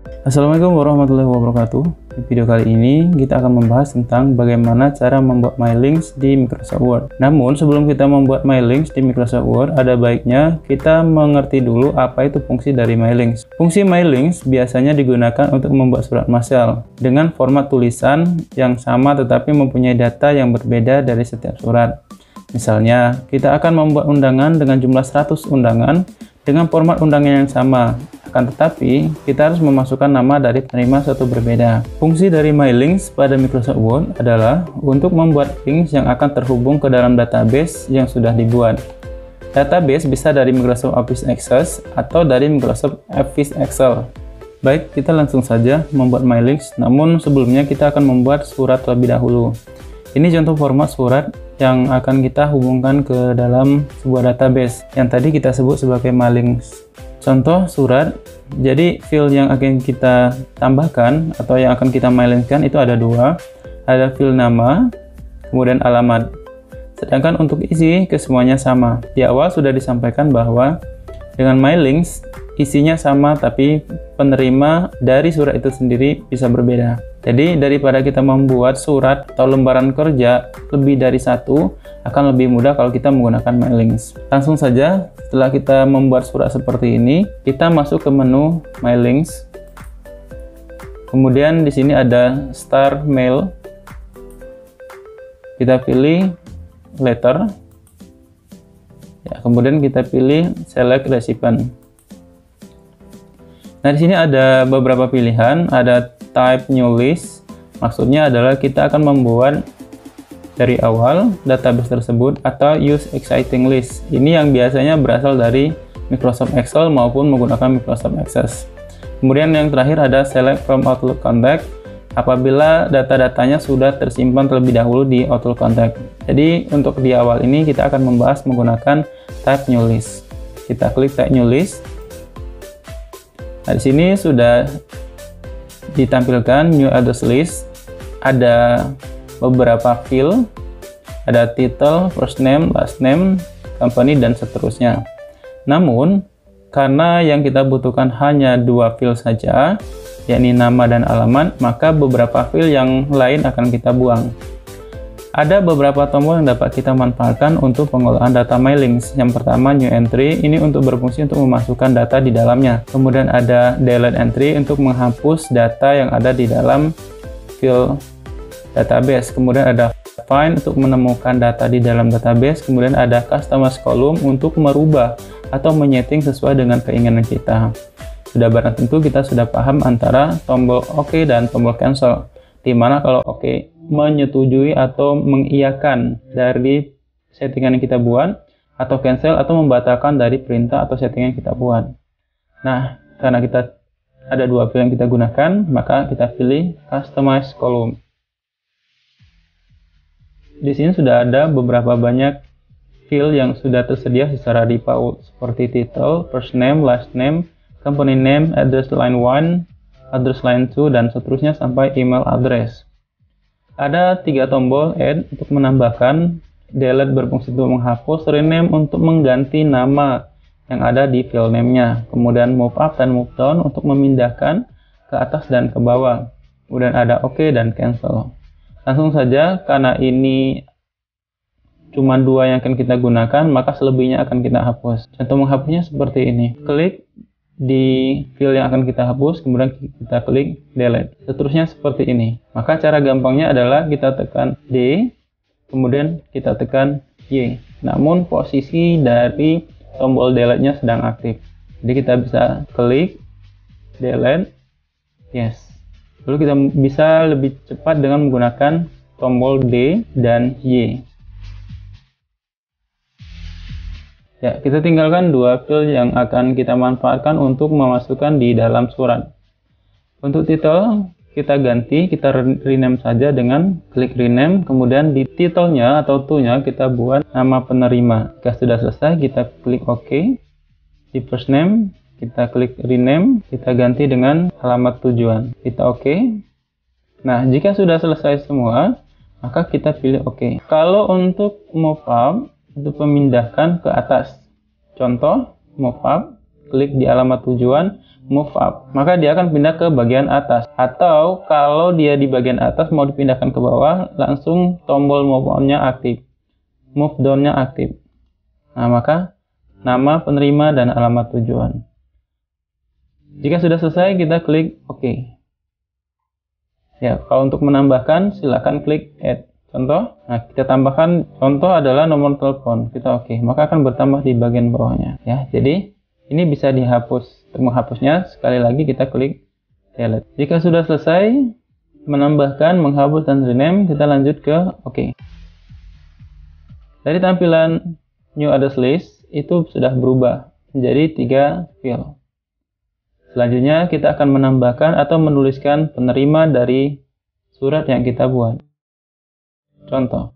Assalamualaikum warahmatullahi wabarakatuh. Di video kali ini kita akan membahas tentang bagaimana cara membuat MyLinks di Microsoft Word. Namun sebelum kita membuat MyLinks di Microsoft Word, ada baiknya kita mengerti dulu apa itu fungsi dari MyLinks. Fungsi MyLinks biasanya digunakan untuk membuat surat massal dengan format tulisan yang sama tetapi mempunyai data yang berbeda dari setiap surat. Misalnya, kita akan membuat undangan dengan jumlah 100 undangan dengan format undangan yang sama. Akan tetapi, kita harus memasukkan nama dari penerima satu berbeda. Fungsi dari MyLinks pada Microsoft Word adalah untuk membuat links yang akan terhubung ke dalam database yang sudah dibuat. Database bisa dari Microsoft Office Access atau dari Microsoft Office Excel. Baik, kita langsung saja membuat MyLinks, namun sebelumnya kita akan membuat surat terlebih dahulu. Ini contoh format surat yang akan kita hubungkan ke dalam sebuah database yang tadi kita sebut sebagai MyLinks. Contoh surat, jadi field yang akan kita tambahkan atau yang akan kita MyLinkskan itu ada dua, ada field nama, kemudian alamat. Sedangkan untuk isi kesemuanya sama. Di awal sudah disampaikan bahwa dengan MyLinks isinya sama tapi penerima dari surat itu sendiri bisa berbeda. Jadi daripada kita membuat surat atau lembaran kerja lebih dari satu, akan lebih mudah kalau kita menggunakan MyLinks. Langsung saja, setelah kita membuat surat seperti ini, kita masuk ke menu MyLinks. Kemudian di sini ada Start Mail. Kita pilih Letter. Ya, kemudian kita pilih Select Recipient. Nah, di sini ada beberapa pilihan, ada Type New List. Maksudnya adalah kita akan membuat dari awal database tersebut, atau Use Existing List. Ini yang biasanya berasal dari Microsoft Excel maupun menggunakan Microsoft Access. Kemudian yang terakhir ada Select from Outlook Contact, apabila data-datanya sudah tersimpan terlebih dahulu di Outlook Contact. Jadi untuk di awal ini kita akan membahas menggunakan Type New List. Kita klik Type New List. Nah, di sini sudah ditampilkan New Address List. Ada beberapa field, ada title, first name, last name, company, dan seterusnya. Namun, karena yang kita butuhkan hanya dua field saja, yakni nama dan alamat, maka beberapa field yang lain akan kita buang. Ada beberapa tombol yang dapat kita manfaatkan untuk pengolahan data MyLinks. Yang pertama, New Entry, ini untuk berfungsi untuk memasukkan data di dalamnya. Kemudian ada Delete Entry untuk menghapus data yang ada di dalam field database. Kemudian ada Find untuk menemukan data di dalam database. Kemudian ada Customize Column untuk merubah atau menyeting sesuai dengan keinginan kita. Sudah barang tentu kita sudah paham antara tombol OK dan tombol Cancel, di mana kalau OK menyetujui atau mengiyakan dari settingan yang kita buat, atau Cancel atau membatalkan dari perintah atau settingan yang kita buat. Nah, karena kita ada dua field yang kita gunakan, maka kita pilih Customize Column. Di sini sudah ada beberapa banyak field yang sudah tersedia secara default, seperti title, first name, last name, company name, address line 1, address line 2, dan seterusnya sampai email address. Ada tiga tombol Add untuk menambahkan, Delete berfungsi untuk menghapus, Rename untuk mengganti nama yang ada di field name-nya, kemudian Move Up dan Move Down untuk memindahkan ke atas dan ke bawah. Kemudian ada OK dan Cancel. Langsung saja, karena ini cuma dua yang akan kita gunakan, maka selebihnya akan kita hapus. Contoh menghapusnya seperti ini. Klik di field yang akan kita hapus, kemudian kita klik Delete. Seterusnya seperti ini. Maka cara gampangnya adalah kita tekan D, kemudian kita tekan Y. Namun posisi dari tombol Delete-nya sedang aktif. Jadi kita bisa klik Delete, yes. Lalu kita bisa lebih cepat dengan menggunakan tombol D dan Y. Ya, kita tinggalkan dua field yang akan kita manfaatkan untuk memasukkan di dalam surat. Untuk title, kita ganti, kita rename saja dengan klik rename, kemudian di title-nya atau to-nya kita buat nama penerima. Jika sudah selesai, kita klik OK. Di first name, kita klik rename, kita ganti dengan alamat tujuan. Kita OK. Nah, jika sudah selesai semua, maka kita pilih OK. Kalau untuk move up, untuk memindahkan ke atas. Contoh, move up, klik di alamat tujuan, move up, maka dia akan pindah ke bagian atas. Atau kalau dia di bagian atas mau dipindahkan ke bawah, langsung tombol move on-nya aktif, move down-nya aktif. Nah, maka nama penerima dan alamat tujuan. Jika sudah selesai, kita klik OK. Ya, kalau untuk menambahkan, silakan klik Add. Contoh, nah kita tambahkan contoh adalah nomor telepon. Kita OK, maka akan bertambah di bagian bawahnya. Ya, jadi ini bisa dihapus. Untuk menghapusnya, sekali lagi kita klik Delete. Jika sudah selesai menambahkan, menghapus, dan rename, kita lanjut ke OK. Dari tampilan New Address List itu sudah berubah menjadi 3 field. Selanjutnya kita akan menambahkan atau menuliskan penerima dari surat yang kita buat. Contoh.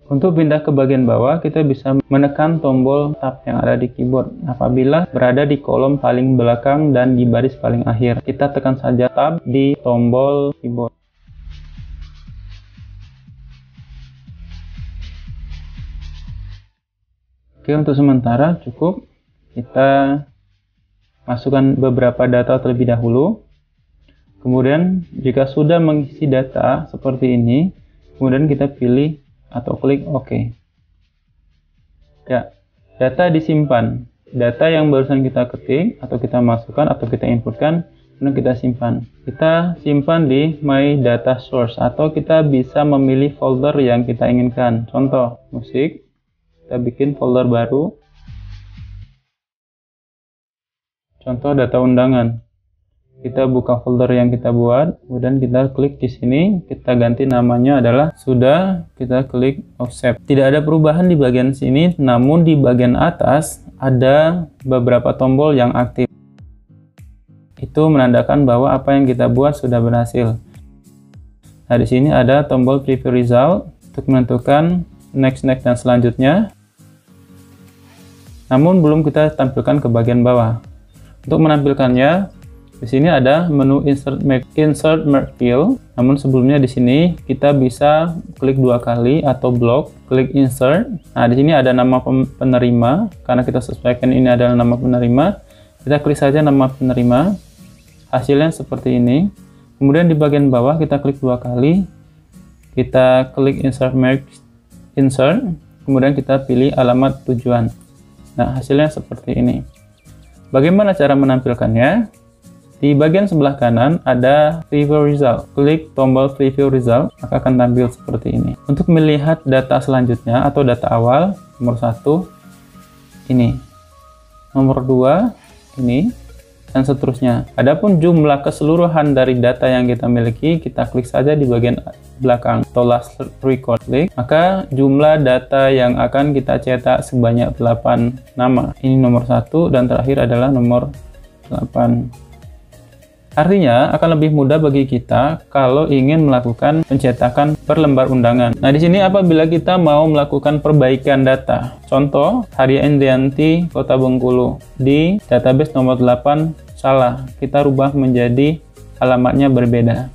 Untuk pindah ke bagian bawah, kita bisa menekan tombol Tab yang ada di keyboard. Apabila berada di kolom paling belakang dan di baris paling akhir, kita tekan saja Tab di tombol keyboard. Oke, untuk sementara cukup. Kita masukkan beberapa data terlebih dahulu. Kemudian, jika sudah mengisi data seperti ini, kemudian kita pilih atau klik OK. Ya, data disimpan. Data yang barusan kita ketik atau kita masukkan atau kita inputkan, kemudian kita simpan. Kita simpan di My Data Source atau kita bisa memilih folder yang kita inginkan. Contoh, musik. Kita bikin folder baru. Contoh, data undangan. Kita buka folder yang kita buat, kemudian kita klik di sini, kita ganti namanya adalah sudah, kita klik Offset. Tidak ada perubahan di bagian sini, namun di bagian atas ada beberapa tombol yang aktif. Itu menandakan bahwa apa yang kita buat sudah berhasil. Nah, di sini ada tombol Preview Result untuk menentukan next, dan selanjutnya. Namun belum kita tampilkan ke bagian bawah. Untuk menampilkannya, di sini ada menu Insert Merge Field. Namun sebelumnya di sini kita bisa klik 2 kali atau blok, klik Insert. Nah, di sini ada nama penerima karena kita sesuaikan ini adalah nama penerima. Kita klik saja nama penerima. Hasilnya seperti ini. Kemudian di bagian bawah kita klik 2 kali. Kita klik Insert. Kemudian kita pilih alamat tujuan. Nah, hasilnya seperti ini. Bagaimana cara menampilkannya? Di bagian sebelah kanan ada Preview Result. Klik tombol Preview Result, maka akan tampil seperti ini. Untuk melihat data selanjutnya atau data awal, nomor 1 ini, nomor 2 ini, dan seterusnya. Adapun jumlah keseluruhan dari data yang kita miliki, kita klik saja di bagian belakang atau Last Record, klik, maka jumlah data yang akan kita cetak sebanyak 8 nama. Ini nomor 1 dan terakhir adalah nomor 8. Artinya akan lebih mudah bagi kita kalau ingin melakukan pencetakan per lembar undangan. Nah, di sini apabila kita mau melakukan perbaikan data, contoh Haria Indrianti Kota Bengkulu di database nomor 8 salah, kita rubah menjadi alamatnya berbeda.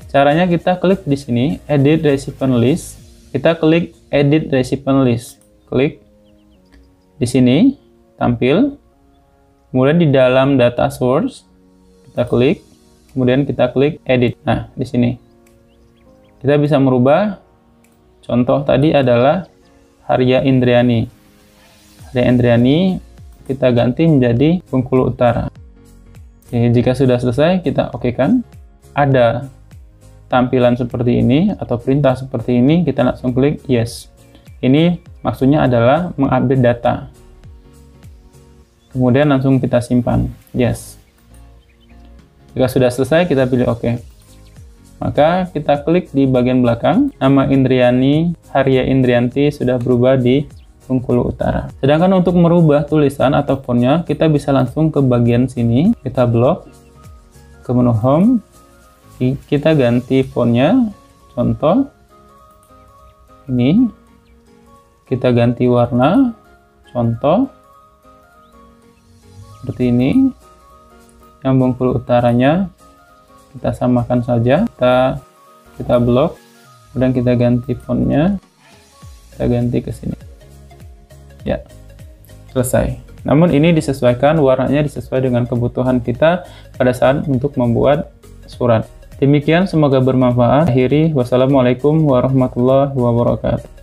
Caranya kita klik di sini Edit Recipient List, kita klik Edit Recipient List, klik di sini tampil, kemudian di dalam Data Source kita klik, kemudian kita klik Edit. Nah, di sini kita bisa merubah. Contoh tadi adalah Haria Indriani. Haria Indriani kita ganti menjadi Bengkulu Utara. Oke, jika sudah selesai, kita oke-kan. Ada tampilan seperti ini atau perintah seperti ini, kita langsung klik Yes. Ini maksudnya adalah mengupdate data. Kemudian langsung kita simpan. Yes. Jika sudah selesai, kita pilih OK. Maka kita klik di bagian belakang, nama Indriani, Haria Indrianti sudah berubah di Bengkulu Utara. Sedangkan untuk merubah tulisan atau fontnya, kita bisa langsung ke bagian sini, kita blok, ke menu Home, kita ganti fontnya, contoh, ini, kita ganti warna, contoh seperti ini. Yang Bengkulu utaranya kita samakan saja, kita blok, kemudian kita ganti fontnya, kita ganti ke sini. Ya, selesai. Namun ini disesuaikan, warnanya disesuaikan dengan kebutuhan kita pada saat untuk membuat surat. Demikian, semoga bermanfaat. Akhiri, wassalamualaikum warahmatullahi wabarakatuh.